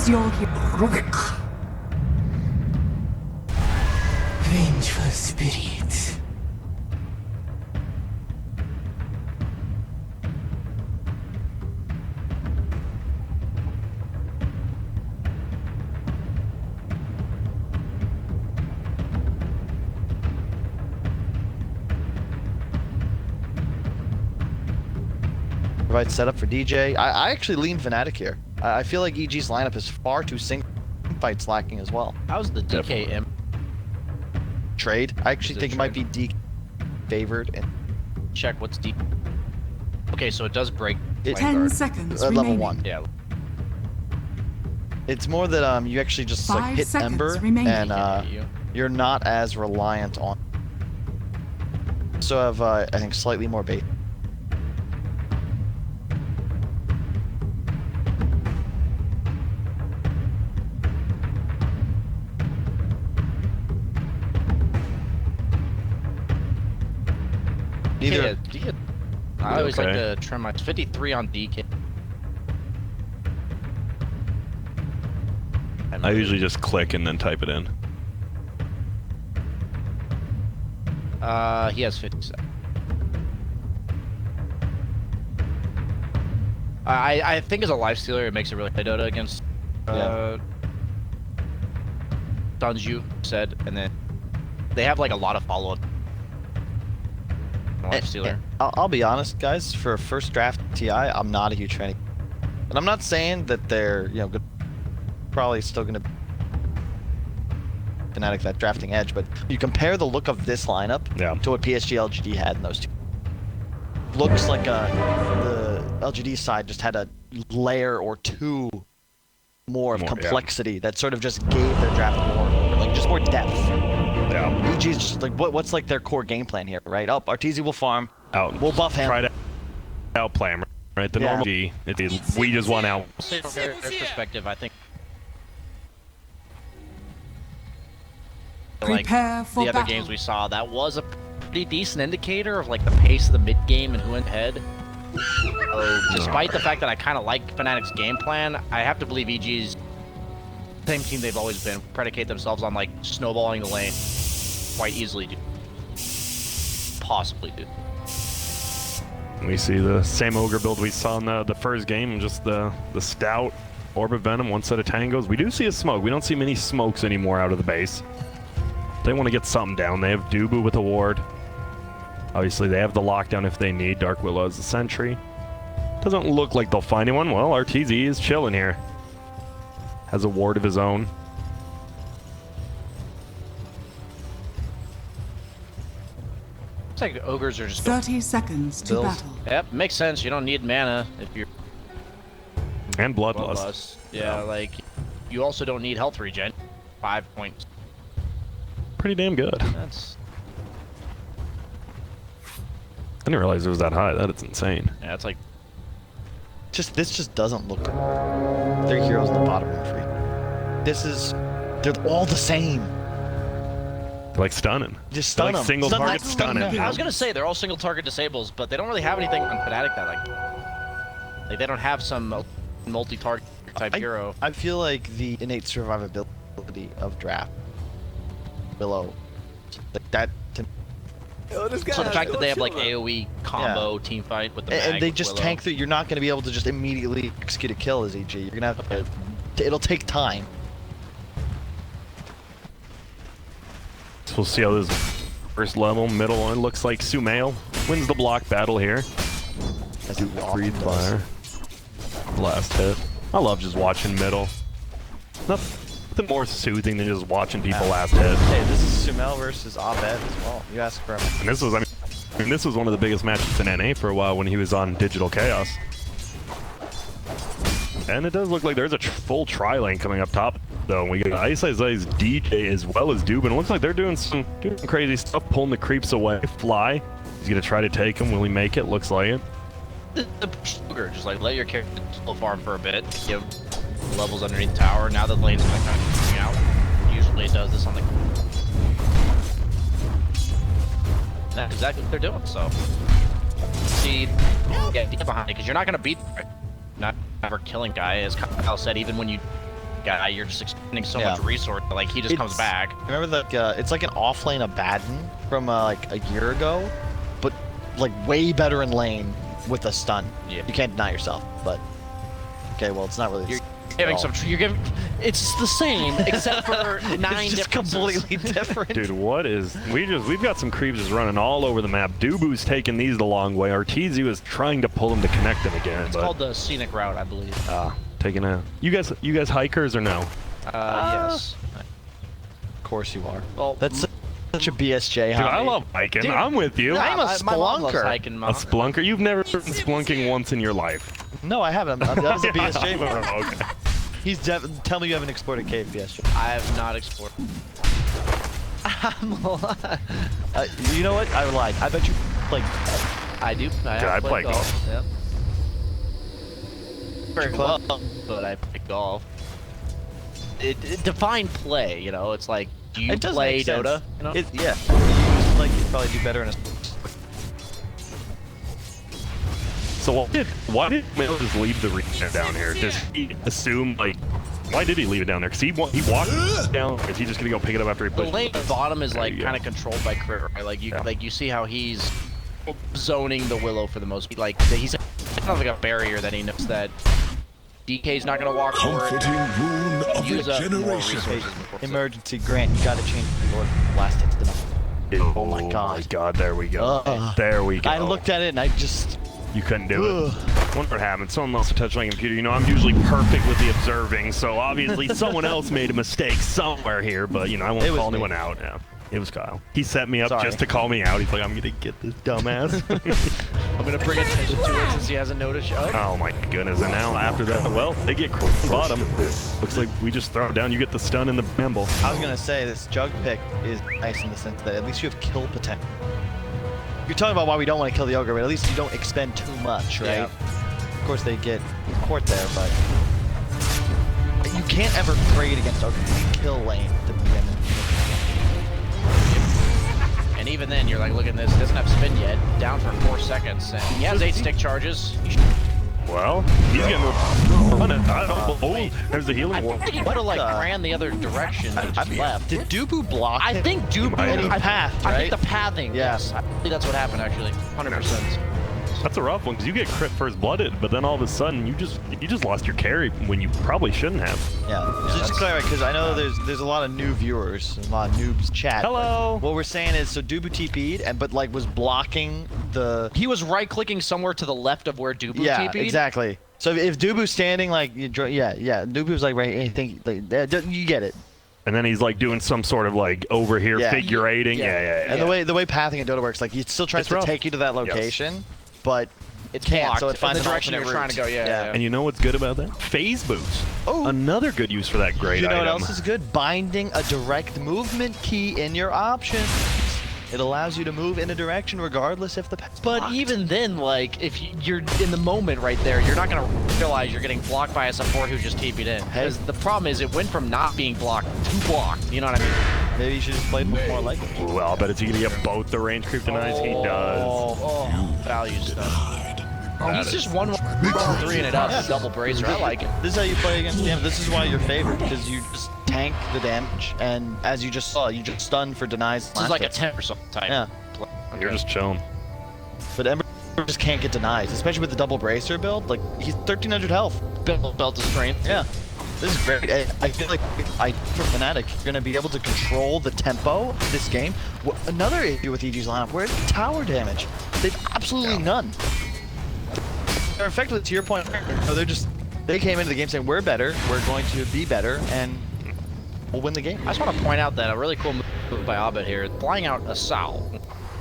Choose your hero. Vengeful spirit. Right setup for DJ. I actually lean Fnatic here. I feel like EG's lineup is far too sync fights lacking as well. How's the DKM trade? I actually think it might be D favored. And check what's D. Okay, so it does break. 10 seconds level remaining. 1. Yeah. It's more that you actually just like 5 hit seconds Ember remaining. and you're not as reliant on. So have I think slightly more bait. Neither. DK, I always like to trim my 53 on DK. I usually just click and then type it in. He has 57. I think as a lifestealer, it makes it really play Dota against Danju said, and then they have like a lot of follow-up. Lifestealer. I'll be honest, guys. For a first draft TI, I'm not a huge fan. And I'm not saying that they're good. Probably still gonna Fnatic that drafting edge, but you compare the look of this lineup to what PSG LGD had in those two. Looks like the LGD side just had a layer or two more of complexity that sort of just gave their draft more, like just more depth. Yeah. EG's just like what's like their core game plan here, right? Oh, Arteezy will farm. Out. We'll buff him. Try to outplay him, right? The normal G. We just want out. From their perspective, I think. Like Prepare for the other battle. games we saw, that was a pretty decent indicator of like the pace of the mid game and who went ahead. So, despite the fact that I kind of like Fnatic's game plan, I have to believe EG's same team they've always been, predicate themselves on like snowballing the lane quite easily, dude. Possibly, dude. We see the same ogre build we saw in the first game, just the stout orb of venom, one set of tangos. We do see a smoke. We don't see many smokes anymore out of the base. They want to get something down. They have Dubu with a ward. Obviously, they have the lockdown if they need. Dark Willow as the sentry. Doesn't look like they'll find anyone. Well, Arteezy is chilling here. Has a ward of his own. It's like ogres are just 30 seconds to battle. Yep, makes sense. You don't need mana if you're and bloodlust. Yeah, like you also don't need health regen. 5 points. Pretty damn good. That's. I didn't realize it was that high. That is insane. Yeah, it's like. This just doesn't look good. 3 heroes in the bottom room 3. They're all the same. Like stunning. Just stun like them. single target stunning. I was gonna say they're all single target disables, but they don't really have anything on Fnatic that like they don't have some multi-target type hero. I feel like the innate survivability of draft below like that. So the fact that they have like AoE combo team fight with the and they just Willow. tank through. You're not gonna be able to just immediately execute a kill as EG. You're gonna have to. It'll take time. So we'll see how this first level, middle one looks like. Sumail wins the block battle here. That's Breathe fire. Last hit. I love just watching middle. Nothing more soothing than just watching people last hit. Hey, this is Sumail versus Abed as well. You ask for him. And this was, I mean, this was one of the biggest matches in NA for a while when he was on Digital Chaos. And it does look like there's a full tri-lane coming up top, though. We got Ice Ice DJ as well as Dubin. It looks like they're doing some crazy stuff, pulling the creeps away. Fly. He's gonna try to take him. Will he make it? Looks like it. The sugar, just like let your character slow farm for a bit, give levels underneath the tower. Now that the lane's kind of coming out, usually it does this on the. That's exactly what they're doing. So, see, get behind it because you're not gonna beat. Not ever killing guy, as Kyle said. Even when you guy. You're just expending so Yeah. much resource. Like he just comes back. Remember the it's like an off lane Abaddon from like a year ago, but like way better in lane with a stun. Yeah. You can't deny yourself, but okay, well it's not really. You're giving some. You're giving. It's the same except for 9 it's just differences. completely different. Dude, what is... We've got some creeps just running all over the map. Dubu's taking these the long way. Arteezy is trying to pull them to connect them again. It's called the scenic route, I believe. Taking a... You guys hikers or no? Yes. Of course you are. Well, That's such a BSJ Dude, hobby. I love hiking. Dude, I'm with you. I'm a my mom loves spelunker. hiking, A Mom. splunker? You've never been splunking once in your life. No, I haven't. That was a BSJ move. Okay. He's tell me you haven't explored a cave, BSJ. I have not explored. You know what? I lied. I bet you like. I do. I I have play played golf. Yep. Very Club. well, but I play golf. It define play, you know. It's like, do you It does play make sense. Dota? You know? Yeah. Like you probably do better in a. So why did Mel just leave the arena down here? Does he assume, like, why did he leave it down there? Because he walked down. Is he just gonna go pick it up after he The pushes lane at the bottom is There like you go. kind of controlled by crit, right? Like you see how he's zoning the Willow for the most. Like he's kind of like a barrier that he knows that DK's not gonna walk for Comforting rune of Use up more regeneration. resources before. Emergency Grant, you gotta change the Lord last hit to the mouth. Oh my god, there we go. There we go. I looked at it and I just. You couldn't do it. Wonder what happened. Someone must have touched my computer. You know, I'm usually perfect with the observing, so obviously someone else made a mistake somewhere here, but, you know, I won't It was call me. anyone out. Yeah, it was Kyle. He set me up Sorry. just to call me out. He's like, I'm going to get this dumbass. I'm gonna bring attention to it since he hasn't noticed yet. Oh, my goodness. And now, after that, well, they get bottom. Looks like we just throw it down. You get the stun and the bamble. I was gonna say this jug pick is nice in the sense that at least you have kill potential. You're talking about why we don't want to kill the ogre, but at least you don't expend too much, right? Yeah. Of course they get court there, but you can't ever trade against ogre. You kill lane to begin. And even then, you're like, look at this. It doesn't have spin yet. Down for 4 seconds. And he has 8 stick charges. Well, he's getting run it. I don't know. There's the healing I wall. think he would have like ran the other direction and just left. Did Dubu block? I think Dubu. might have. Path, I think right? the pathing. Yeah. Yes. I think that's what happened actually. 100%. That's a rough one because you get crit first blooded, but then all of a sudden you just lost your carry when you probably shouldn't have. Yeah. So just to clarify, because I know there's a lot of new viewers, a lot of noobs chat. Hello. What we're saying is, so Dubu TP'd, but like was blocking the. He was right clicking somewhere to the left of where Dubu Yeah, TP'd. exactly. So if Dubu's standing like, Dubu's like right. I think like, you get it. And then he's like doing some sort of like over here Yeah. figure eighting. Yeah. And the way pathing in Dota works, like it still tries It's to rough. take you to that location, but It's can't. blocked So it in finds the an direction alternate you're trying to route. go. Yeah. And you know what's good about that? Phase boost. Oh. Another good use for that great You know item. what else is good? Binding a direct movement key in your options. It allows you to move in a direction regardless if the path's But blocked. even then, like, if you're in the moment right there, you're not gonna realize you're getting blocked by a support who just TP'd in. Because the problem is, it went from not being blocked to blocked. You know what I mean? Maybe you should just play more like it. Well, I'll bet it's gonna get both the range creep denies. He does. Oh, value stuff. He's just 1-1-3 and it up, double bracer. I like it. This is how you play against them. This is why you're favored, because you just tank the damage, and as you just saw, you just stun for denies. This is like a 10 or something type. Yeah. play. You're just chilling. But Ember just can't get denies, especially with the double bracer build. Like, he's 1300 health. belt of strength. Yeah. This is great. I feel like for Fnatic, you're going to be able to control the tempo of this game. Another issue with EG's lineup, where's the tower damage? They've absolutely none. They're effectively, to your point, they came into the game saying, we're better, we're going to be better, and we'll win the game. I just want to point out that a really cool move by Abed here, flying out a Sal.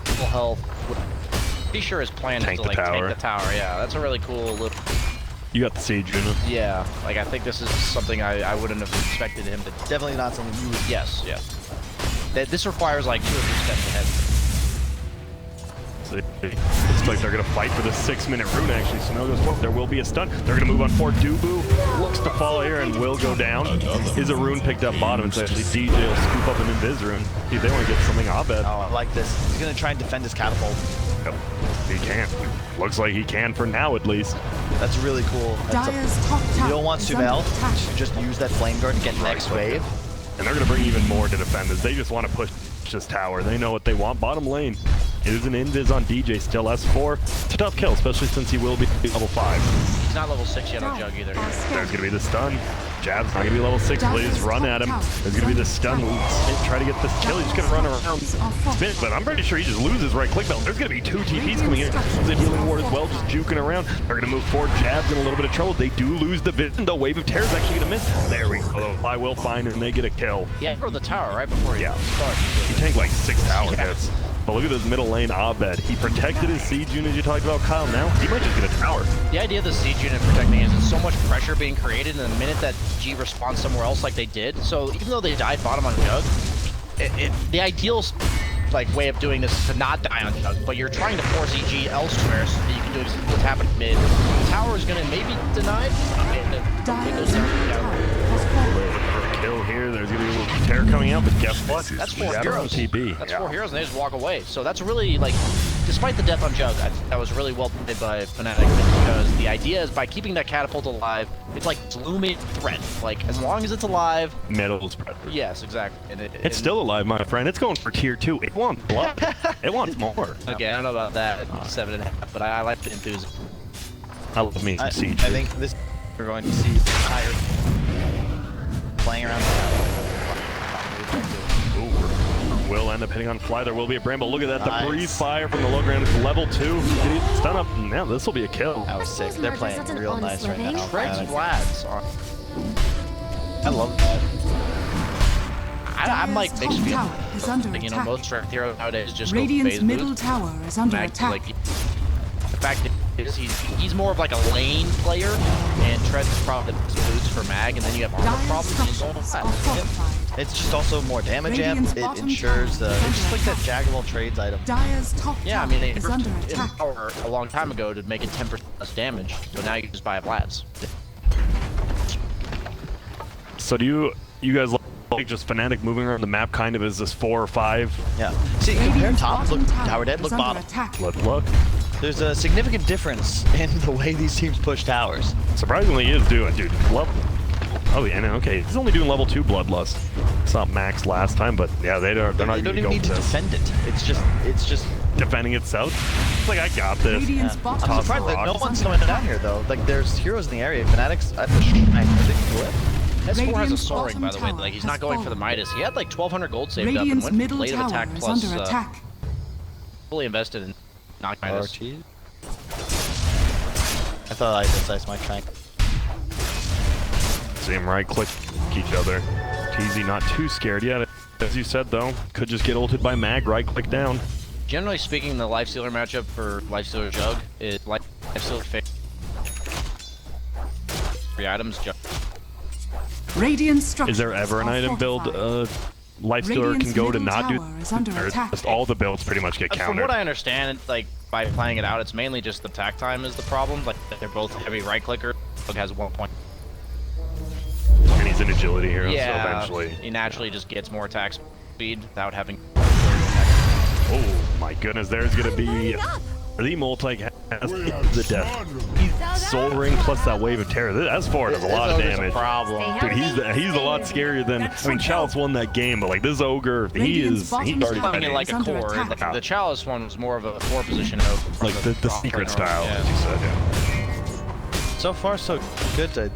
Full health. Be sure his plan is Tank to the like tower. take the tower. Yeah, that's a really cool little. You got the siege unit. Yeah, like I think this is something I wouldn't have expected him to. Definitely not something you would. Yes, yes. This requires like 2 or 3 steps ahead. So looks like they're gonna fight for the 6-minute rune. Actually, Snow goes, well, there will be a stun. They're gonna move on forward. Dubu looks to fall here and will go down. Is a rune picked up bottom? It's actually DJ will scoop up an invis rune. Dude, they want to get something Abed. Oh, I like this. He's going to try and defend his catapult. He can. Looks like he can for now, at least. That's really cool. Dire's top tower You don't want is under Suvel attack. to just use that flame guard to get next wave. And they're going to bring even more to defend this. They just want to push this tower. They know what they want. Bottom lane. It is an invis on DJ still. S4. It's a tough kill, especially since he will be level 5. He's not level 6 yet on Jug either. There's going to be the stun. Jab's not going to be level 6, please. Run at him. There's going to be the stun. Try to get this kill. He's just going to run around. Spin, but I'm pretty sure he just loses right click belt. There's going to be 2 TPs coming in. The healing ward as well, just juking around. They're going to move forward. Jab's in a little bit of trouble. They do lose the vision. The wave of terror is actually going to miss. There we go. I will find it, and they get a kill. Yeah, for the tower right before he starts. He tanked like 6 tower hits. But look at this middle lane Abed. He protected his siege unit you talked about, Kyle. Now he might just get a tower. The idea of the siege unit protecting is there's so much pressure being created in the minute that G responds somewhere else like they did. So even though they died bottom on Jug, the ideal way of doing this is to not die on Jug, but you're trying to force EG elsewhere so that you can do what's happened mid. The tower is going to maybe deny it. Dire's tower has fallen. Kill here. There's going to be a little terror coming out, but guess what? That's 4 Jab heroes. on TB. That's 4 heroes, and they just walk away. So that's really, despite the death on Jug, that was really well played by Fnatic, because the idea is by keeping that catapult alive, it's like looming threat. Like, as long as it's alive... Middle spread. Yes, exactly. And it's still alive, my friend. It's going for tier 2. It wants blood. It wants more. Okay, I don't know about that. 7.5, but I like the enthusiasm. I love me some siege. I think this we're going to see higher playing around. Will end up hitting on fly. There will be a bramble. Look at that. The breeze fire from the low ground is level 2. Stun up. Now this will be a kill. That was sick. They're playing real nice right now. Fred's Vlad's on. I love that. I'm like Dire's mixed top feelings. tower is under You know, attack. most strength heroes nowadays just go Radiant's phase middle boost. tower is under Mag, attack. like, the fact is he's more of like a lane player, and Tread is probably the best boots for Mag, and then you have armor Dire's problems and he's going structures are flat. fortified. It's just also more damage amp. Radiant's It bottom ensures tower the. is It's just like that under Jack of all trades item. Dire's top Yeah, I tower mean, they is nerfed under in attack. power a long time ago to make it 10% less damage, but now you just buy Vlad's. So do you guys like just Fnatic moving around the map kind of as this 4 or 5? Yeah. See, compare Radiant's top, look bottom tower dead, is look under bottom. attack. Let's look. There's a significant difference in the way these teams push towers. Surprisingly, he is doing, dude. Level. Oh yeah, no, okay. He's only doing level 2 Bloodlust. It's not max last time, but yeah, they're not They going don't to even go need for to this. defend it. It's just. Defending itself. It's like I got this. Radiant's bottom I'm Toss surprised that no is one's under going down attack. here though. Like there's heroes in the area. Fanatics at the shrine. I think flip. S4 has a Radiant's soaring, by the way. bottom Like, he's tower not going for the has Midas. He had like 1,200 gold saved up and Radiant's went for middle blade of tower attack is plus under attack. fully invested in knock Midas. RT. I thought I decised my tank. See him right click each other. TZ not too scared yet. As you said though, could just get ulted by Mag, right click down. Generally speaking, the Lifestealer matchup for Lifestealer Jug is Lifestealer face. 3 items, Jug. Radiant structures Is there ever an are item build fortified. Lifestealer can Radiant's go to middle not do, tower is under or attack. just all the builds pretty much get From countered. what I understand, like by playing it out, it's mainly just the attack time is the problem. Like they're both heavy right clicker. Jug has 1 point. And he's an agility hero, so Yeah, eventually. he naturally just gets more attack speed without having. Oh my goodness, there's gonna be the multi-cast, the death. Soul Ring plus that wave of terror. This S4 does a lot of Ogre's a damage. problem. Dude, he's a lot scarier than, I mean, Chalice won that game, but like this ogre, he's already Playing it Is like a under core. attack. Like, the Chalice one was more of a 4 position of like the secret style, as you said. Yeah. So far, so good.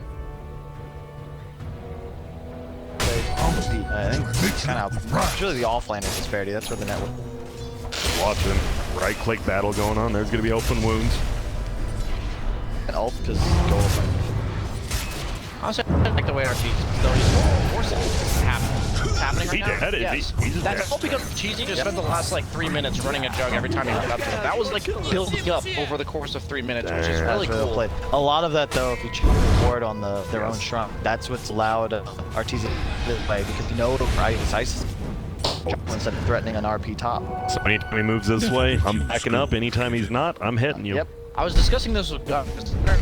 I think it's kind of it's really the offlaner disparity. That's where the network. Watching right click battle going on. There's gonna be open wounds. And ult just go over. Honestly, I like the way our team is forcing it's happening right He now. dead, is Yes. he? He's just That's dead. all because Cheesy just spent the last like 3 minutes running a Jug every time he got up to it. That was like building up over the course of 3 minutes, which is Damn. really That's well cool. played. A lot of that though, if you choose to board on their own shrine, that's what's allowed Artesia to play because you know Isis instead of threatening an RP top. So anytime he moves this way, I'm backing up. Anytime he's not, I'm hitting you. Yep. I was discussing this with Gus.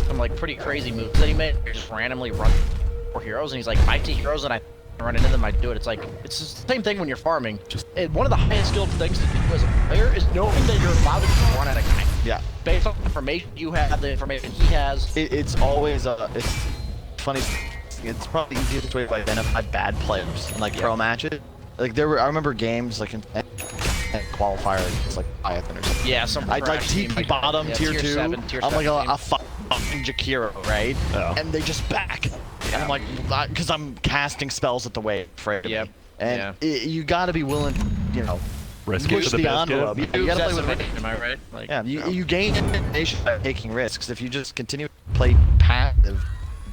Some like pretty crazy moves that he made. He just randomly run 4 heroes, and he's like, my 2 heroes, and I running into them, I do it. It's like, it's the same thing when you're farming. One of the highest skilled things to do as a player is knowing that you're allowed to run at a guy. Yeah. Based on the information you have, the information he has. It's always it's funny. It's probably the easiest way to identify bad players in like pro matches. Like I remember games like in qualifier, it's like Python or something. Yeah, some I'd like TP bottom, tier 2. I'm like a fucking Jakiro, right? Oh. And they just back. And I'm like, because I'm casting spells at the way afraid of me. And you got to be willing, you know, risk push the envelope. You gotta play with risk. Am I right? Like, yeah, you gain information by taking risks. If you just continue to play passive,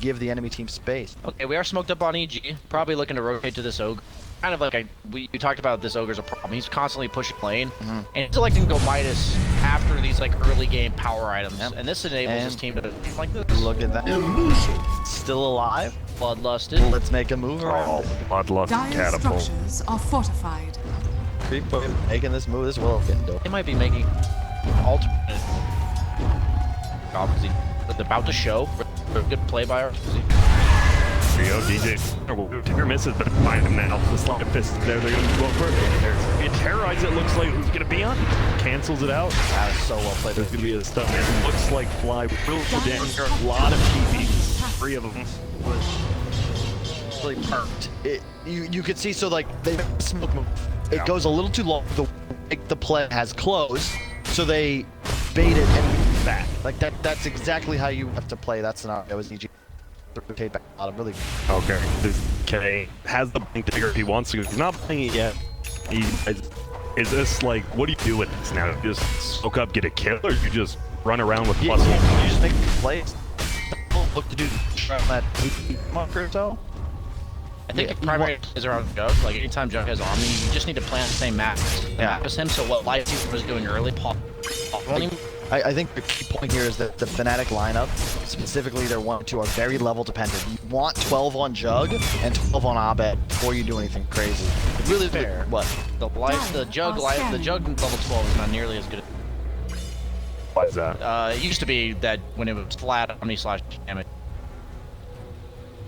give the enemy team space. Okay, we are smoked up on EG. Probably looking to rotate to this ogre. Kind of like we talked about, this ogre's a problem. He's constantly pushing lane, and he's electing to go Midas after these like early game power items, and this enables his team to like this. Look at that. Still alive. Bloodlusted. Let's make a move around. Bloodlust Dire catapult. structures are fortified. Creep making this move as well. They might be making alternate. Obviously, about to show. Good play by our. Here you go, DJ. Tigger misses, but find him now. The slide of fist there. They're going to go for it. It terrorizes it. Looks like who's going to be on? Cancels it out. That was so well played. There's going to be a stun. It looks like Fly will go down here. A lot of TPs. 3 of them. Really perked. You could see, so like they smoke move. It goes a little too long. The play has closed, so they bait it and move back. Like that's exactly how you have to play that scenario. It was EG. Rotate back a lot of really. Okay. This K has the blink to figure if he wants to. He's not playing it yet. Is this like, what do you do with this now? You just soak up, get a kill, or you just run around with plus one? You just make plays. Look to do that marker so. I think the primary is around Jug. Like anytime Jug has Omni, you just need to plan the same map as him. So what Light was doing early, I think the key point here is that the Fnatic lineup, specifically their 1 and 2, are very level dependent. You want 12 on Jug and 12 on Abed before you do anything crazy. Really fair. What? The Jug level 12 is not nearly as good. Why is that? It used to be that when it was flat Omni / damage.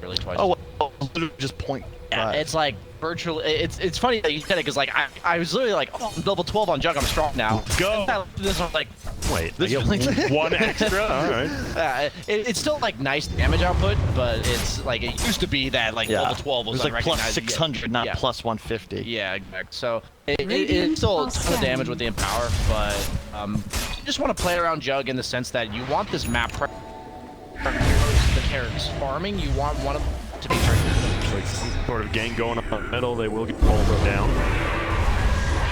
Really twice. Oh, well, just point. Yeah, it's like virtually. It's funny that you said it because like I was literally like, oh, I'm level 12 on Jug, I'm strong now. Go. This was like, wait, this is 1 extra. All right. It's still like nice damage output, but it's like it used to be that like level 12 was like plus 600, not plus 150. Yeah, exactly. So it's still a ton of damage with the Empower, but you just want to play around Jug in the sense that you want this map. The carrots farming, you want one of them to be triggered. Like some sort of gang going up in the middle, they will get pulled down.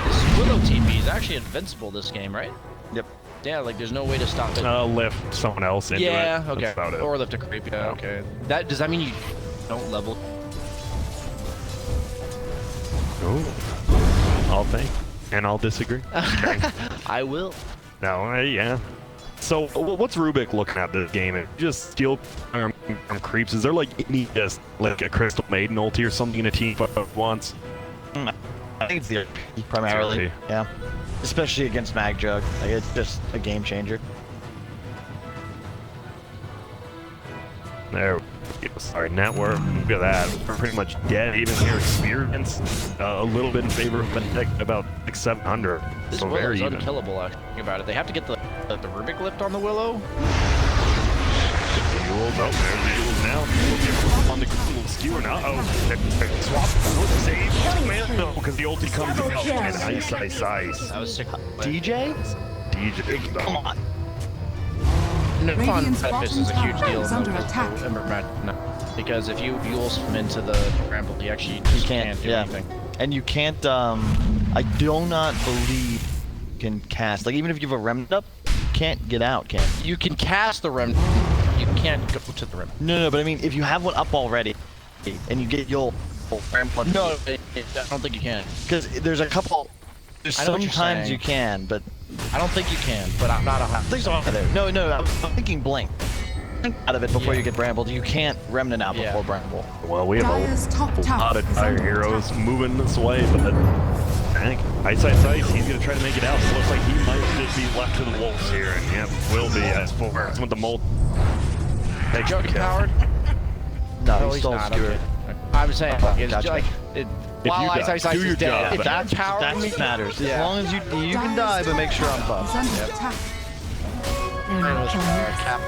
This Willow TP is actually invincible this game, right? Yep. Yeah, like there's no way to stop it. Lift someone else into it. Yeah, okay. That's about it. Or lift a creep, yeah, okay. Does that mean you don't level? Ooh. I'll think. And I'll disagree. I will. No, yeah. So, what's Rubik looking at this game? Just steal from creeps? Is there like any just like a Crystal Maiden ulti or something in a team fight once? I think it's the primarily. Yeah. Especially against Mag Jug. Like it's just a game changer. There. Sorry, network. Look at that. We're pretty much dead. Even here, experience a little bit in favor of Benedict, about 700. This so Willow very is even. unkillable. Actually, think about it. They have to get the Rubik lift on the Willow. Jewels, oh, there's the Jewels now. On the little skewer now. Oh, swap. Save. Man, no, because the ulti comes out. And ice. That was sick. DJ? DJ. Come on. No, fun Radiant's benefits is a huge bottom deal tower is in under the attack. Ember match, because if you Yules him into the Bramble, he actually just can't do anything. And you can't, I do not believe you can cast, like even if you have a remnant up, you can't get out, can you? You can cast the Remnant, you can't go to the Remnant. No, but I mean, if you have one up already, and you get your Bramble. No, I don't think you can. Because there's a couple, I know what you're sometimes saying. you can, but I don't think you can, but I'm not 100%. things are there. No, I'm thinking blink. Out of it before you get brambled. You can't remnant out before bramble. Well, we have Dire's top a tower lot of is Dire under heroes attack. moving this way, but dang, Ice, he's gonna try to make it out. So it looks like he might just be left to the wolves here, and yep, will be as for with the mold. Thanks, Jug Miguel. powered? No, No, he's still not. obscure. Okay. I'm saying, like, it's Gotcha. like, while you Ice die, Ice Ice do your is dead, job. if That's you power me, what matters. As Yeah. long as you can die, but make sure I'm Is buffed. under attack. It was Cap.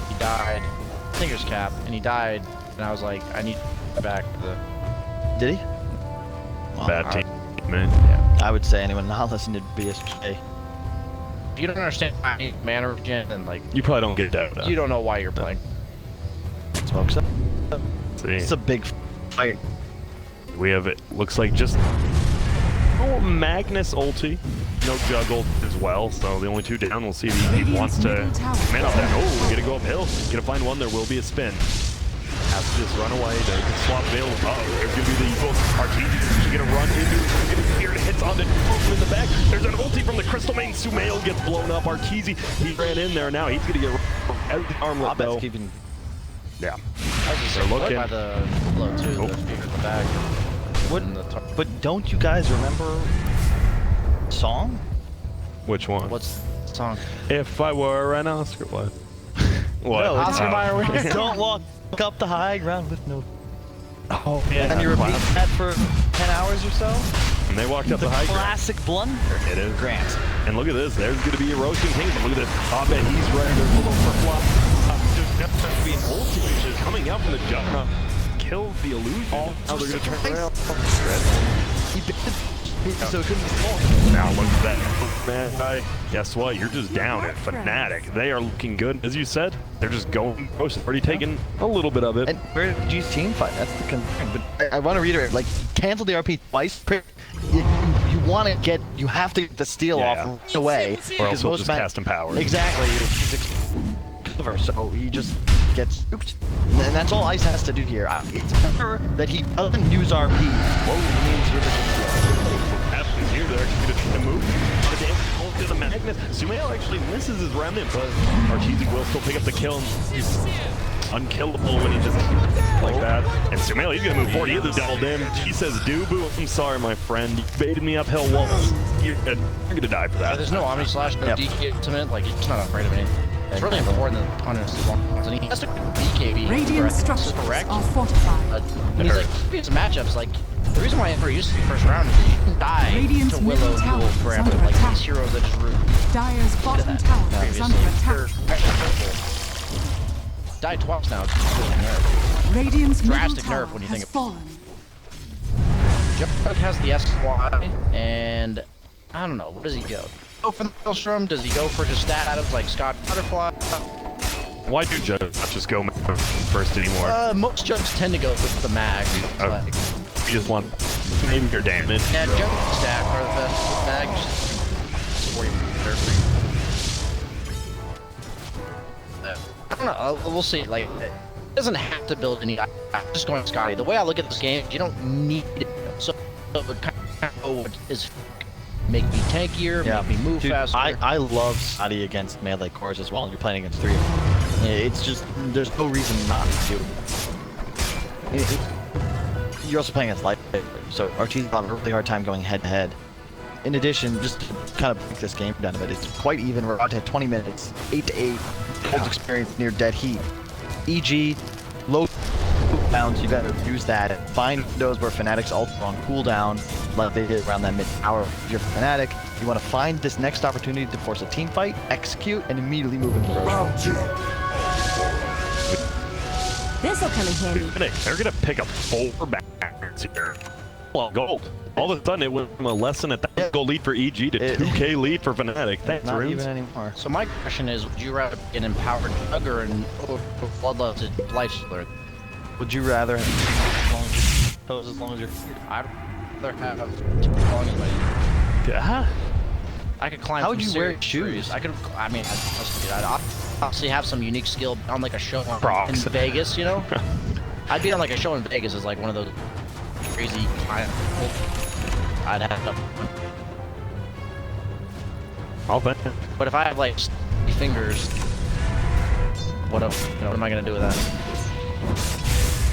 He died. I think it was Cap, and he died. And I was like, I need back the. Did he? Bad team, man. Yeah. I would say anyone not listening to BSJ. If you don't understand mana regen, then like You probably don't get that. you don't know why you're playing. Smokes up. See, It's a big fight. we have it. Looks like just Magnus ulti. No juggle as well, so the only two down. We'll see if he wants to man up that. Oh, we gotta go uphill. Gonna find one. There will be a spin. Has to just run away. They can swap Veil. Oh, there's gonna be the evil Arteezy. She's gonna run into it. She's gonna fear it. Hits on the in the back. There's an ulti from the Crystal Main. Sumail gets blown up. Arteezy, he ran in there. Now he's gonna get out the armlet though. Keeping. Yeah. They're looking. by the blow too. Oh. The fear in the back. But don't you guys remember song? Which one? What's the song? If I were an Oscar, what? What? No, it's Oscar Mayer winner. Don't walk up the high ground with no. Oh, yeah. And you repeat that for 10 hours or so. And they walked up The the high ground. classic blunder. It is. Grant. And look at this. There's going to be a roasting kingdom. Look at this. I bet he's ready to pull up for flop. There's going to be an ulti which is coming out from the juggernaut. Kills the illusion. Now they're going to turn around. He bit the so it couldn't be small. Now look at that. Man, guess what? You're just down at Fnatic. They are looking good. As you said, they're just going roast. Already taking a little bit of it. And where did G's team fight? That's the concern. But I want to reiterate, like, cancel the RP twice. You want to get, you have to get the steal off right away. Or because else he'll most just men- cast Empower. Exactly. He's cover, so he just gets scooped. And that's all Ice has to do here. It's better that he doesn't use RP. Whoa, he means you're Happens here. They're actually going to try to move. The damage falls to the Magnus. Sumail actually misses his remnant, but Arteezy will still pick up the kill. He's unkillable when he just like that. And Sumail, he's going to move forward. He has a double damage. He says, "Dubu, I'm sorry, my friend. You baited me uphill once. You're going to die for that." There's no Omni Slash, no Yep. DK ultimate. Like he's not afraid of anything. It's really important that the punish his longs, and he has to BKB. Radiant structures correct. are fortified. And he's like, his matchups, like, the reason why I never used the first round is that you can die Radiant's to Willow middle tower duel is forever. under Like attack. these heroes that just root Dire's bottom that tower is previously. under attack. Died twice now. It's just really nerf. Radiant's middle Drastic tower nerf when you has think of- fallen. Jump has the SY, and I don't know, what does he go? Go for the Maelstrom? Does he go for just stat items like Scott Butterfly? Why do judges not just go first anymore? Most jumps tend to go with the mag. Oh. Like, You just want maybe your damage. yeah, jump stack are the best mag. Just 40 I don't know. We'll see. Like, it doesn't have to build any. I'm just going Scotty. The way I look at this game, you don't need it. So it would kind of is make me tankier, make me move Dude, faster. I love Scotty against melee cores as well, and you're playing against 3 of them. It's just, there's no reason not to do it. You're also playing against light, so Arteezy's having a really hard time going head to head. In addition, just to kind of break this game down a bit, it's quite even. We're about to hit 20 minutes, 8-8, holds experience near dead heat. EG, low bounds, you gotta use that and find those where Fnatic's ult are on cooldown, like they did around that mid-hour. If you're Fnatic, you want to find this next opportunity to force a team fight, execute, and immediately move into rotation. This'll come in handy. They're gonna pick up 4 backs here. Well, gold. All of a sudden, it went from a lesson at that gold lead for EG to 2K lead for Fnatic. Thanks, Not Runes. even anymore. So my question is, would you rather be an empowered Jug or an bloodlusted Lifestealer? Would you rather have as long as you're I'd rather have 2 long as my Yeah. I could climb. How some would you wear serious shoes? trees. I could. I mean, I'd obviously have some unique skill on like a show in Crocs. Vegas. You know, I'd be on like a show in Vegas as like one of those crazy. I'd have to. I'll bet. But if I have like fingers, what am I gonna do with that?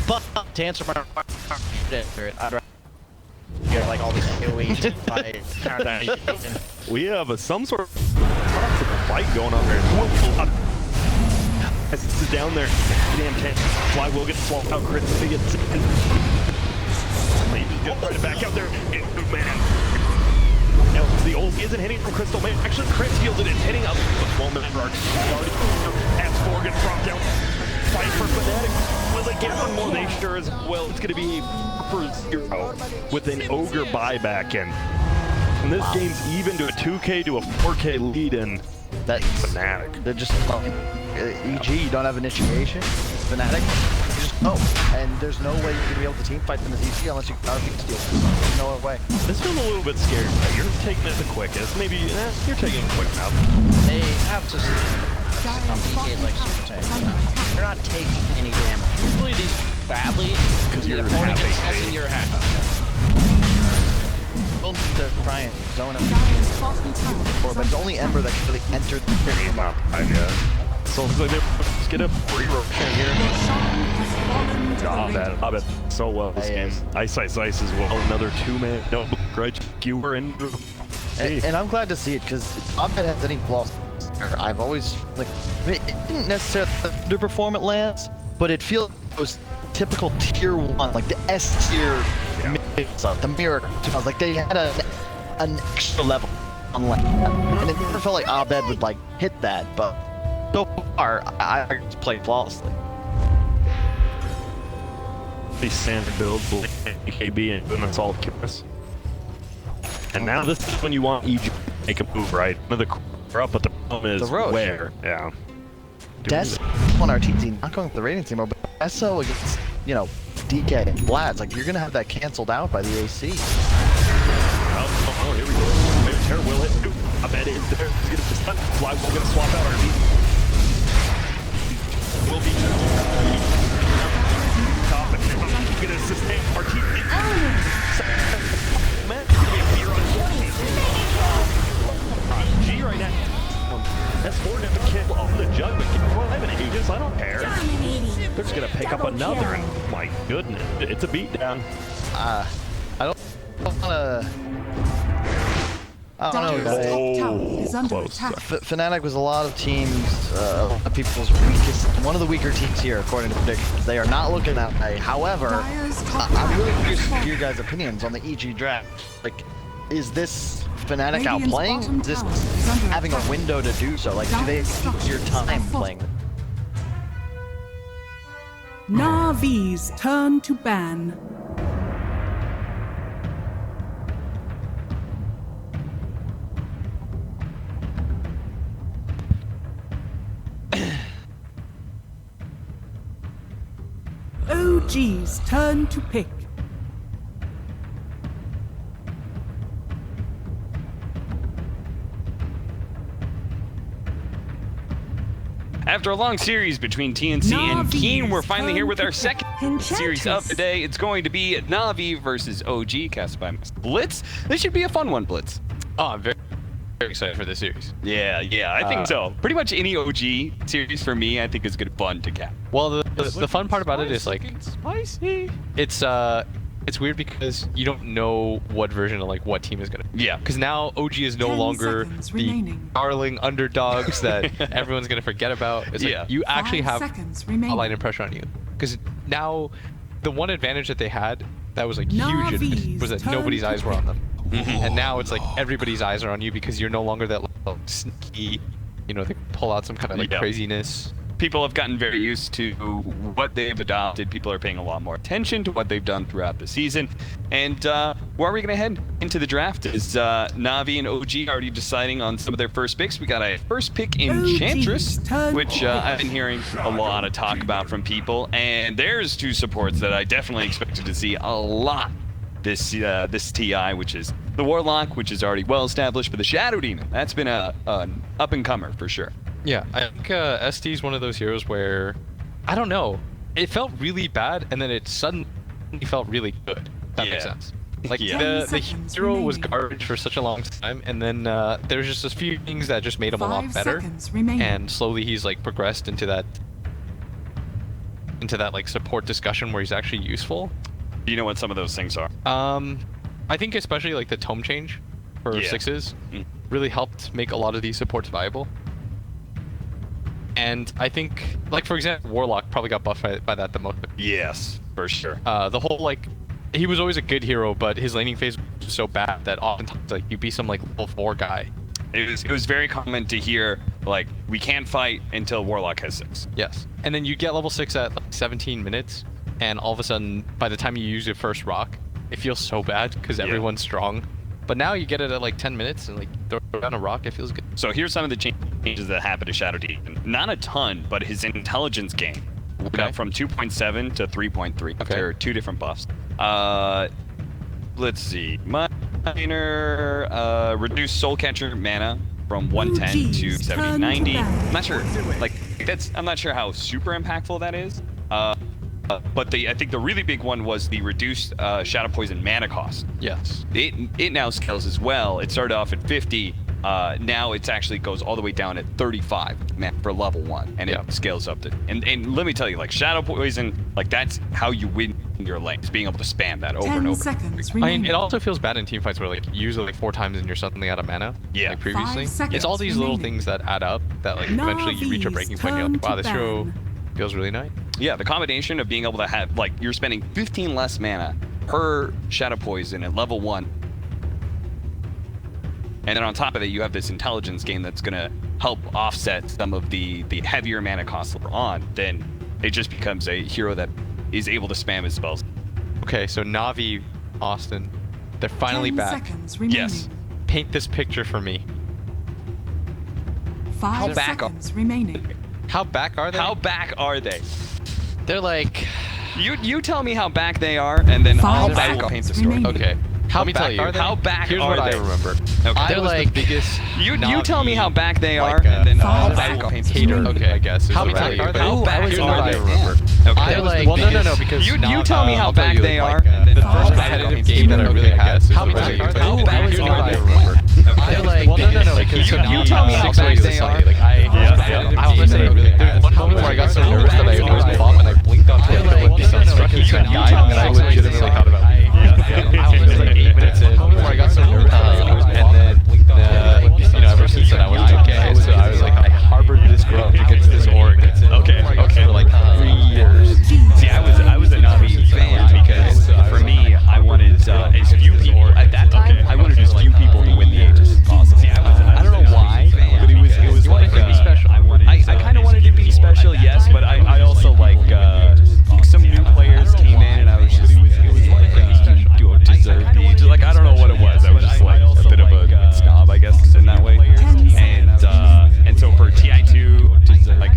But to answer my question, I'd rather get like all these AoE by countdown. We have some sort of fight going on there. This is down there. Damn 10. Fly will get swapped out. Chris to get maybe just try to back out there. Oh, man. Now, the old isn't hitting from Crystal. Man, actually, Chris fielded it. Hitting up. Well, already as 4 gets dropped out. Fight for Fnatic. Will it get one more? They sure as well. It's going to be for 0 with an Ogre buyback in. And this game's even to a 2K to a 4K lead in. That's Fnatic. They're just EG, you don't have initiation. Fnatic, you just go. And there's no way you're gonna be able to team fight them as EG unless you power peak steal. No way. This feels a little bit scary. You're taking it the quickest. Maybe you're taking it quick enough. They have to complicate like super tank. They're not taking any damage. You play these badly because you're opponent gets half tested your half. Well, to try and zone him. Dire's bottom tower But it's only Ember that can really enter the Game up, I guess. So it looks like they're just get a free rotation here. I bet so well this game. Ice as well. Another 2-man. No, grudge skewer in. And I'm glad to see it because Abed has any flaws. I've always like it didn't necessarily underperform at lands, but it feels those typical tier 1, like the S tier. The mirror, I was like they had an extra level on land, and it never felt like Abed would like hit that. But so far, I just played flawlessly. These standard builds, AKB and doing assault kills. And now this is when you want EG to make a move, right? The core up, but the problem is where. Yeah. That's on our TT, not going for the rating team, but SO against DK and Vlad's, like you're gonna have that canceled out by the AC. Oh, here we go. Maybe Terra will hit too. I bet it's there. He's gonna just Vlad's gonna swap out our beat. Will be top and gonna sustain our team. Man, it's gonna be a fear on G right now. That's more than the kill on the jug, but I don't care. They're just gonna pick up another. And, my goodness, it's a beatdown. I don't know, guys. is under close. attack. Fnatic was a lot of teams, people's weakest, one of the weaker teams here, according to predictions. They are not looking that way. However, I'm really curious to hear your guys' opinions on the EG draft. Like, is this Fnatic outplaying? Is this having a window to do so? Like, do they have your time playing? Navi's turn to ban. OG's turn to pick. After a long series between TNC and Keen, we're finally here with our second series of the day. It's going to be Navi versus OG, cast by Blitz. This should be a fun one, Blitz. Oh, I'm very excited for this series. Yeah, I think so. Pretty much any OG series for me, I think is good fun to cap. Well, the fun part about it is like spicy. It's weird because you don't know what version of like what team is gonna. Yeah. Because now OG is no longer the darling underdogs that everyone's gonna forget about. It's like you actually have a line of pressure on you. Because now, the one advantage that they had that was like huge advantage was that nobody's eyes were on them. And now it's like everybody's eyes are on you because you're no longer that like, sneaky, they pull out some kind of like craziness. People have gotten very used to what they've adopted. People are paying a lot more attention to what they've done throughout the season. And where are we going to head into the draft? Is Navi and OG already deciding on some of their first picks? We got a first pick Enchantress, which I've been hearing a lot of talk about from people. And there's 2 supports that I definitely expected to see a lot this TI, which is the Warlock, which is already well established, but the Shadow Demon, that's been an up-and-comer for sure. Yeah, I think ST is one of those heroes where, I don't know, it felt really bad and then it suddenly felt really good. That makes sense. Like the hero was garbage for such a long time, and then there's just a few things that just made him a lot better. And slowly he's like progressed into that like support discussion where he's actually useful. Do you know what some of those things are? I think especially like the tome change for 6s really helped make a lot of these supports viable. And I think, like, for example, Warlock probably got buffed by that the most. Yes, for sure. The whole, like, he was always a good hero, but his laning phase was so bad that oftentimes, like, you'd be some, like, level 4 guy. It was very common to hear, like, we can't fight until Warlock has 6. Yes. And then you get level 6 at, like, 17 minutes, and all of a sudden, by the time you use your first rock, it feels so bad because everyone's strong. But now you get it at, like, 10 minutes, and, like, throw down a rock, it feels good. So here's some of the changes that happened to Shadow Demon. Not a ton, but his intelligence gain went up from 2.7 to 3.3. Okay. There are 2 different buffs. Let's see. Minor, reduced Soul Catcher mana from 110 to 7090. I'm not sure, like, I'm not sure how super impactful that is. But I think the really big one was the reduced Shadow Poison mana cost. Yes. It now scales as well. It started off at 50. Now it actually goes all the way down at 35 for level 1, and it scales up to. And let me tell you, like, Shadow Poison, like, that's how you win your lane, is being able to spam that over and over. 10 seconds I mean, remaining. it also feels bad in team fights where, like, you use it like 4 times and you're suddenly out of mana. Yeah. Like previously. 5 seconds It's all these little remaining. things that add up that, like, eventually you reach a breaking point and you're like, wow, this hero feels really nice. Yeah, the combination of being able to have, like, you're spending 15 less mana per Shadow Poison at level 1. And then on top of it, you have this intelligence gain that's going to help offset some of the heavier mana costs later on. Then it just becomes a hero that is able to spam his spells. Okay, so Navi, Austin, they're finally 10 back. seconds remaining. Yes. Paint this picture for me. 5 back are- seconds remaining. How back are they? How back are they? They're like... You tell me how back they are, and then I 5 will paint the seconds story. remaining. Okay. Let me tell you. How back Here's are what they? I remember. Okay. I was like- the biggest You tell me Navi, how back they are, like, and then Five I will paint the seconds story. remaining. Okay, I guess. How Is back what I- are they? How back Here's are what I they? remember. Okay. I like- Well, no, because You not, tell me how I'll tell back you, they like, are, and then the I'll first back competitive up. game that I really had. How back are they? Here's How what I back are remember. They're like- Well, no, because You tell me how six back ways to they Sunday, are. Like, I was saying, there's one moment where I got so nervous that I almost bombed and I blinked onto it They're with the instructions and died, and I legitimately thought about it. I was like 8 minutes in, where I got so nervous that I almost bombed and then, ever since then I was okay. So I was like, I harbored this grudge against this org. Okay. For like 3 years. See, I was a Navi fan because for me, I wanted as few people at that time. I wanted as few people to win the Aegis. See, I don't know why, but it was like I kind of wanted to be special, yes, but I also like some new players came in and I was just do I deserve the Aegis? Like, I don't know what it was. I was just like a bit of a snob, I guess, in that way. And so for TI2, like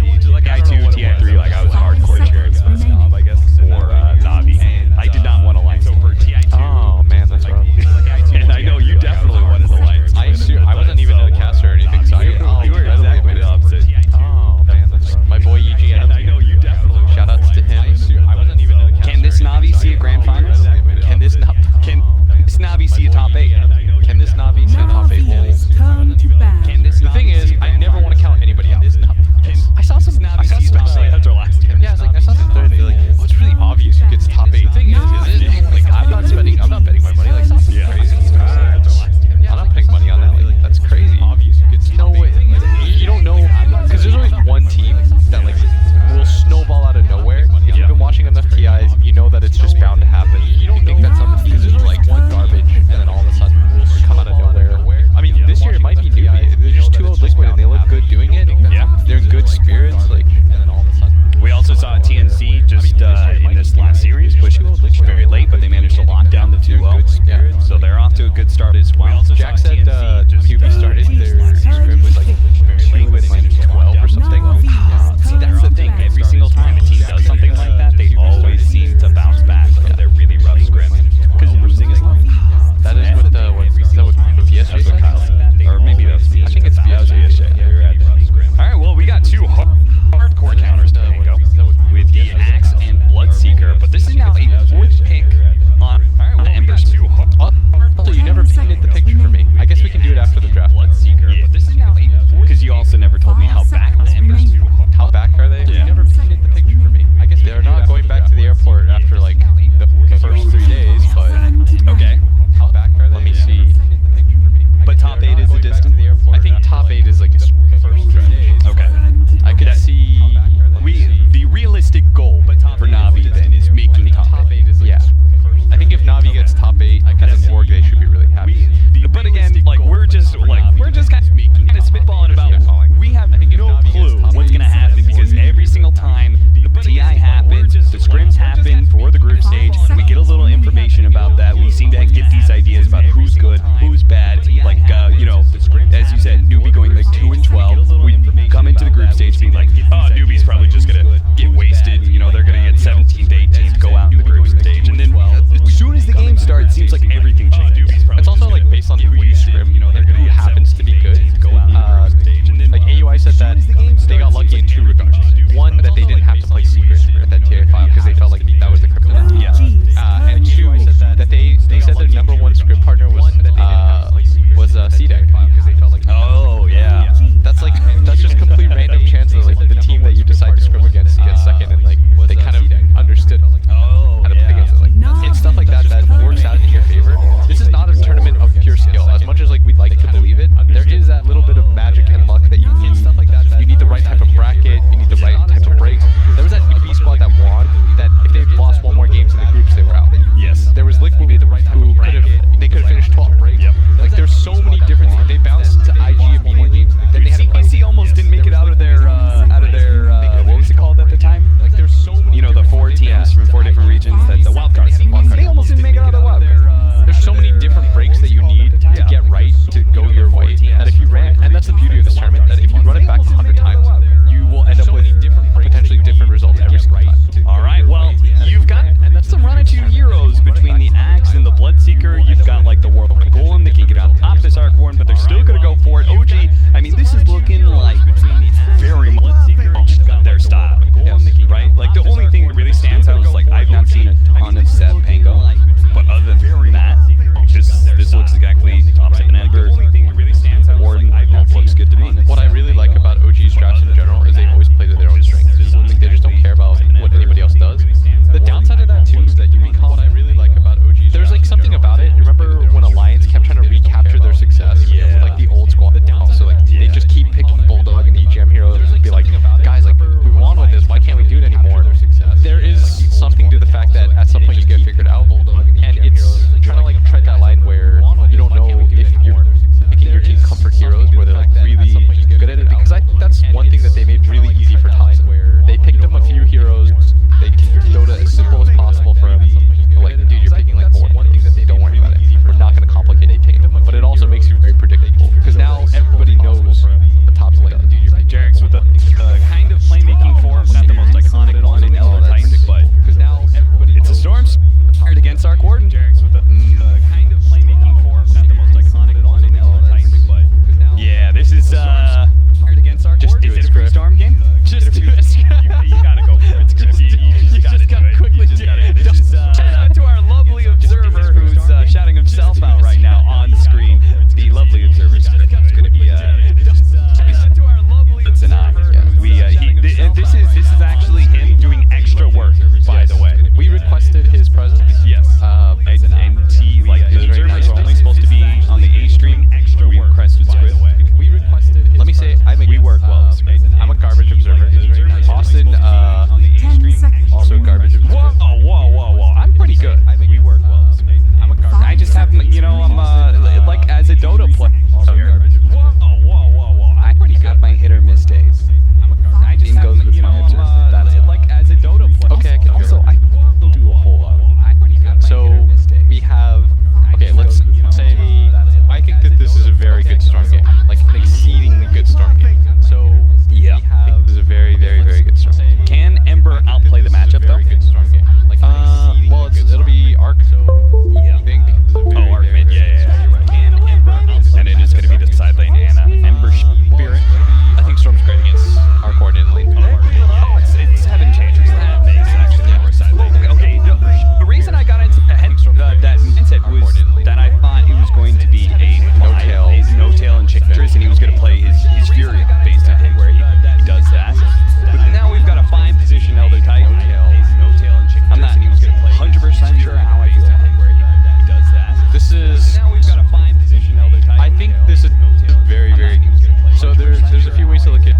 Silicon.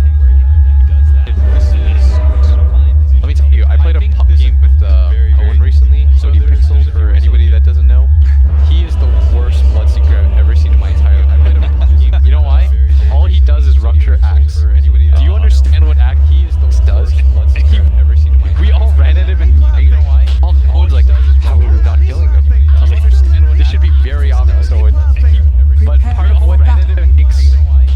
Let me tell you, I played a pup game with Owen recently, so he pixels, for anybody that doesn't know. He is the worst Bloodseeker I've ever seen in my entire life. I played a pup game. You know why? All he does is rupture axe. Do you understand what axe he is the does? We all ran at him and you know why? All Owen's like, how are we not killing him? I was like, this should be very obvious, Owen. But part of what makes,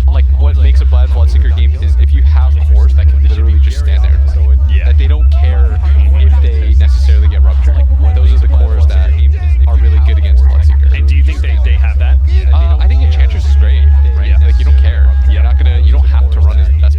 like, what makes a bad Bloodseeker game is if you have cores that can literally just stand there and play. That they don't care if they necessarily get ruptured. Like, those are the cores that are really good against Bloodseeker. And do you think they have that? I think Enchantress is great, right? Like, you don't care. You're not gonna, you don't have to run his best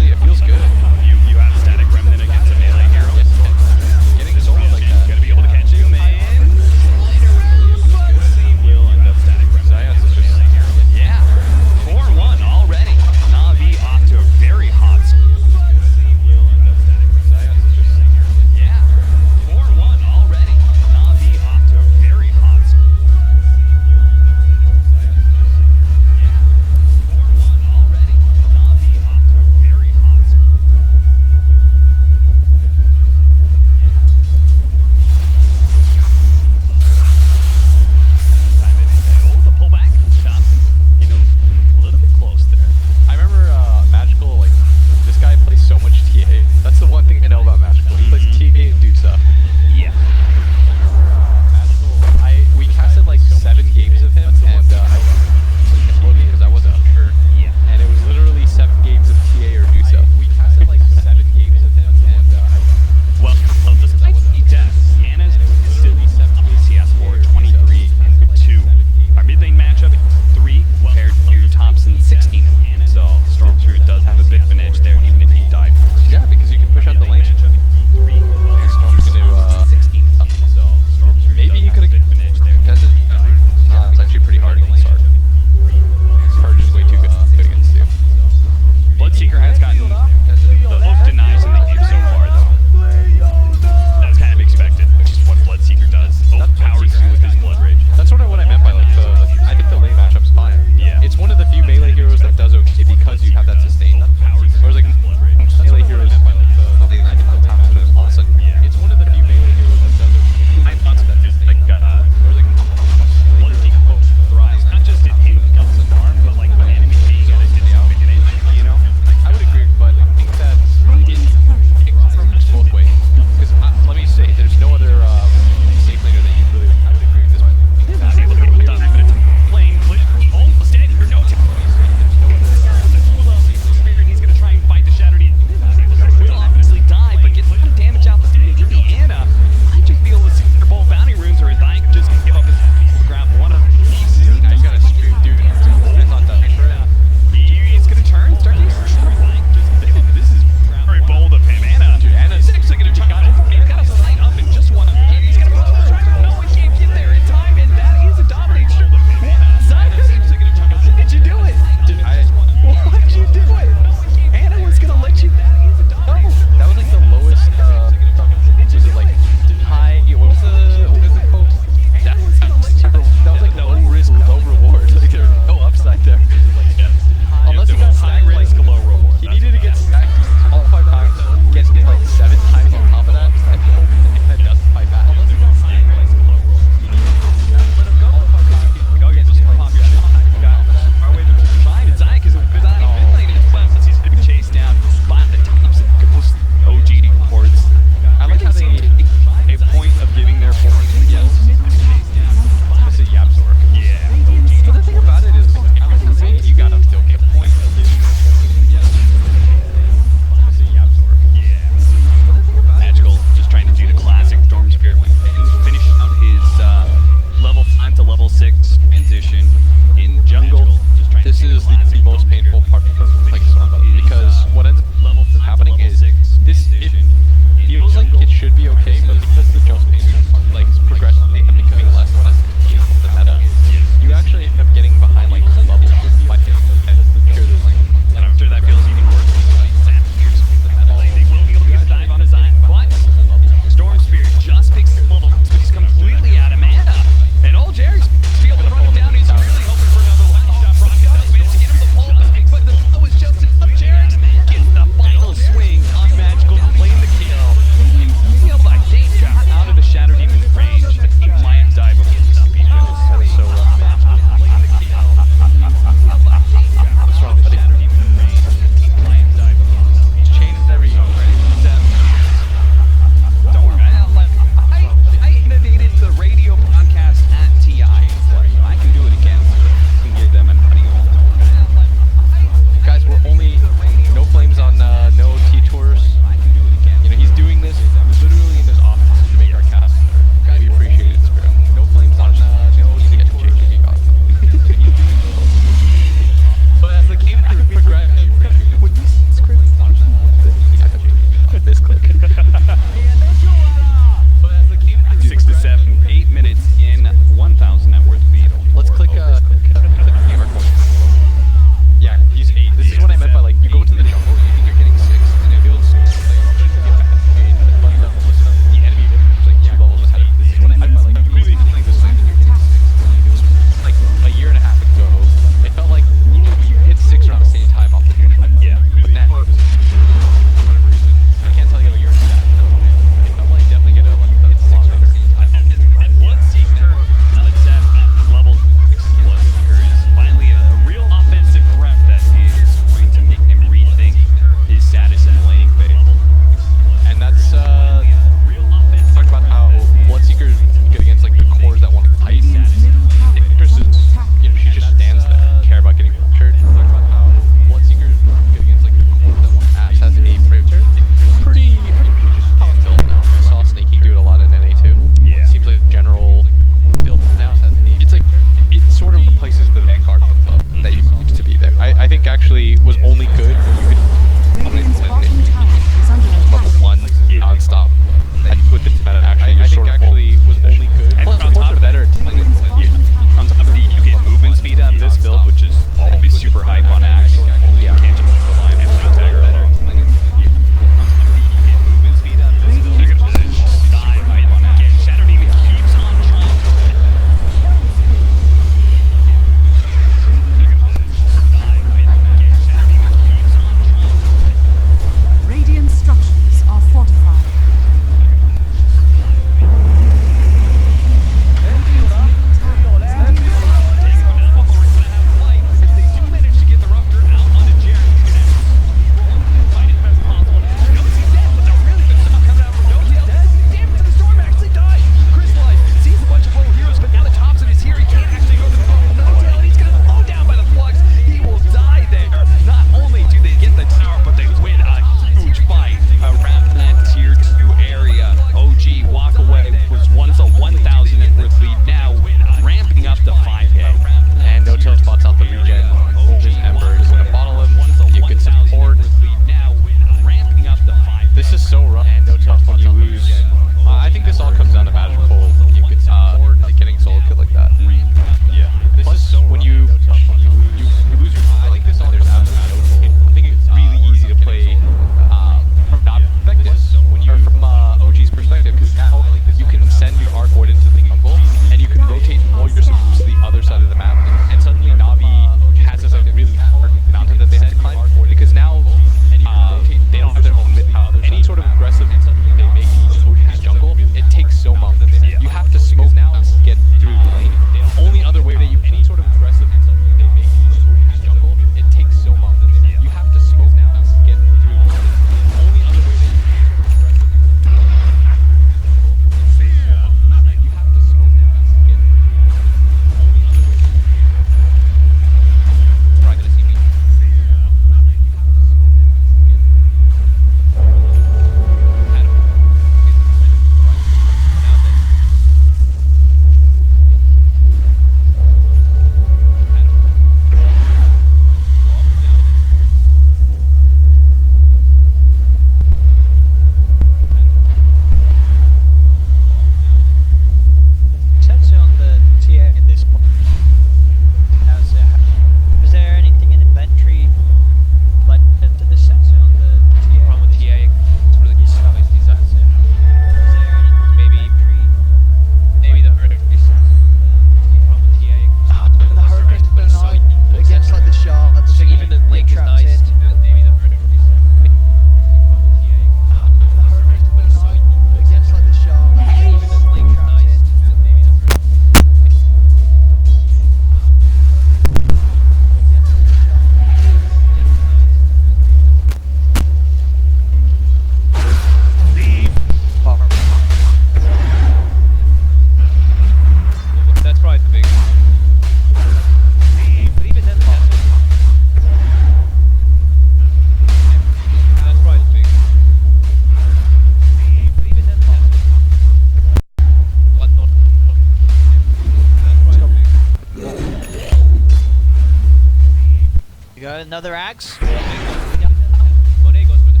Got another axe. Monet goes for the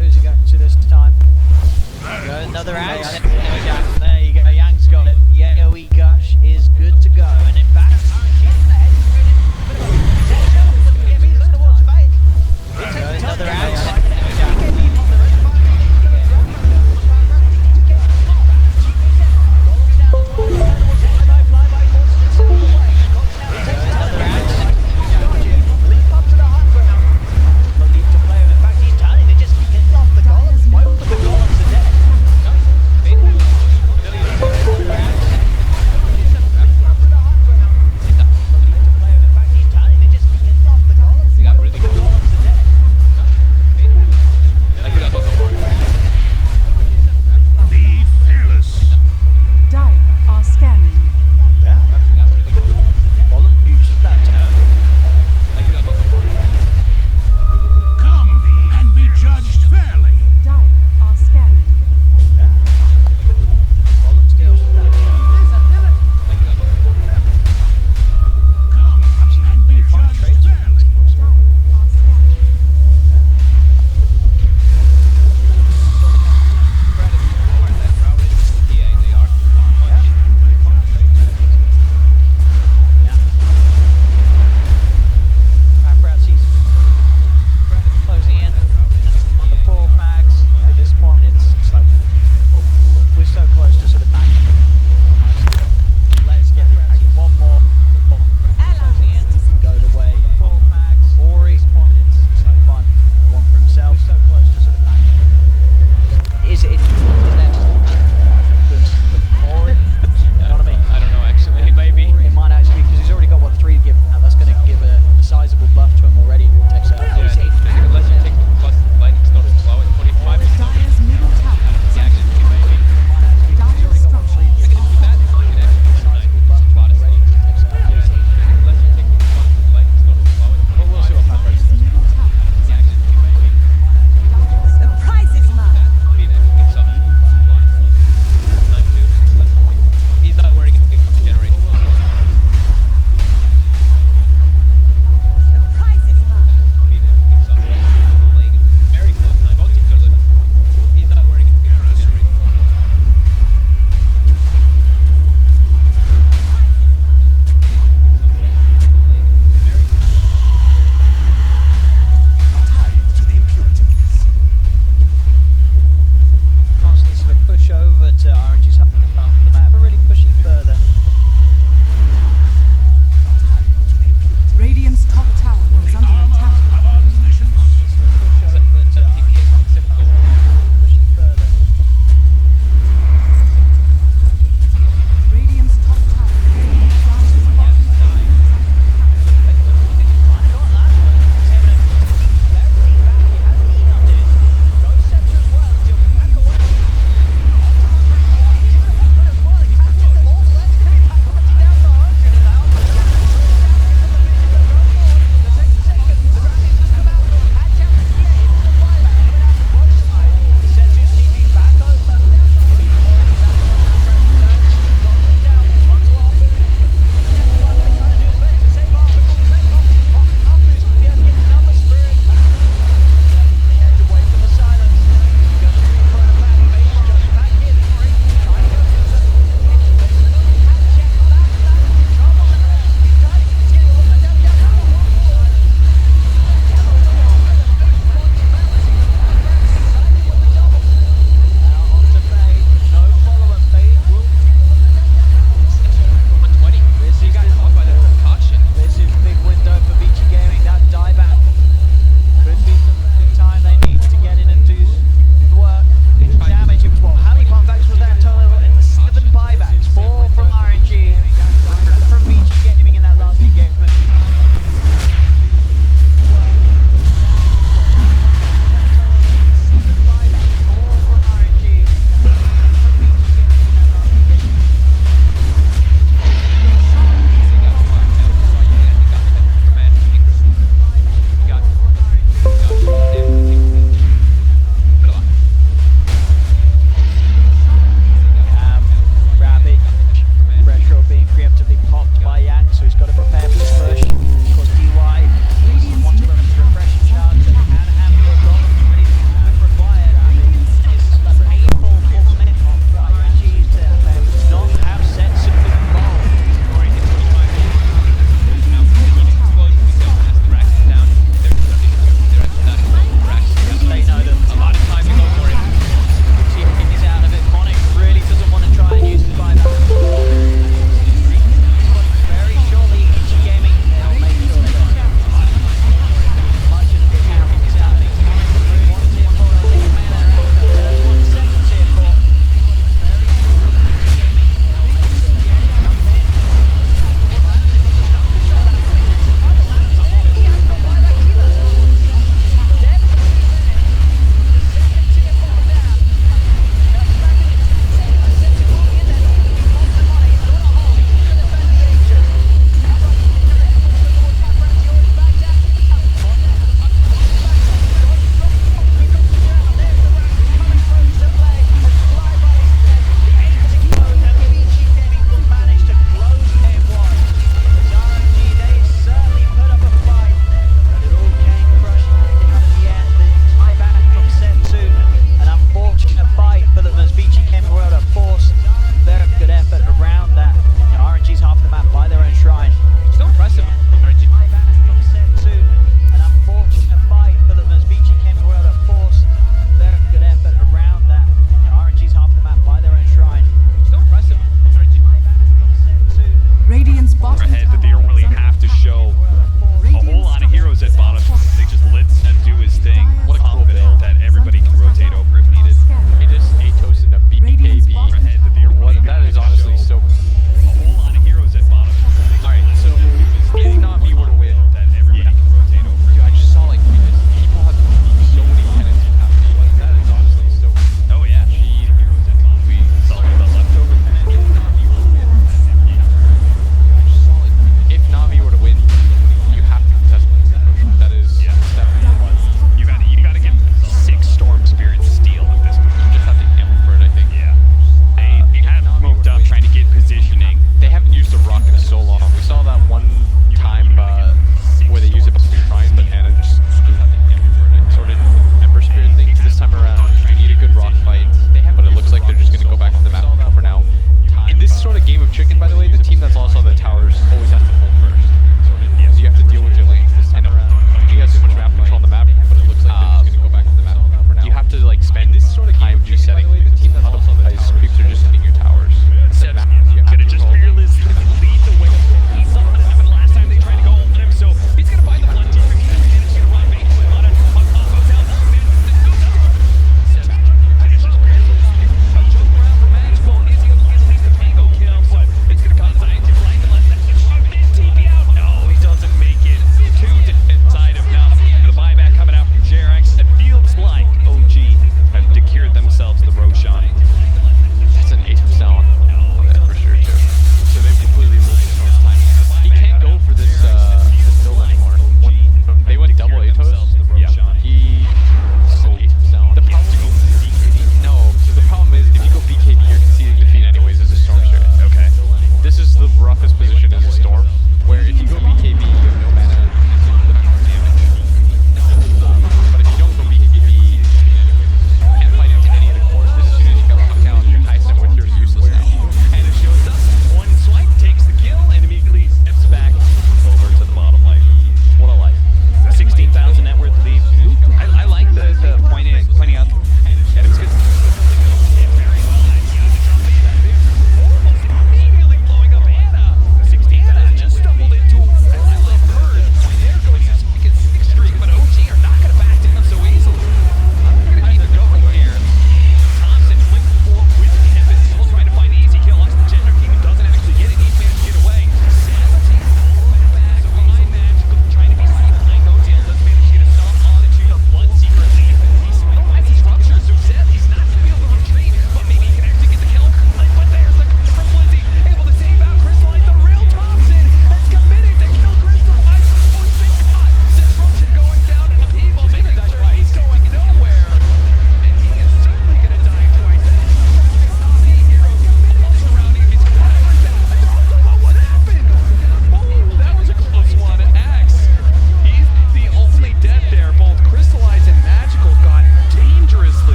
Who's he going to this time? Got another axe. There we go.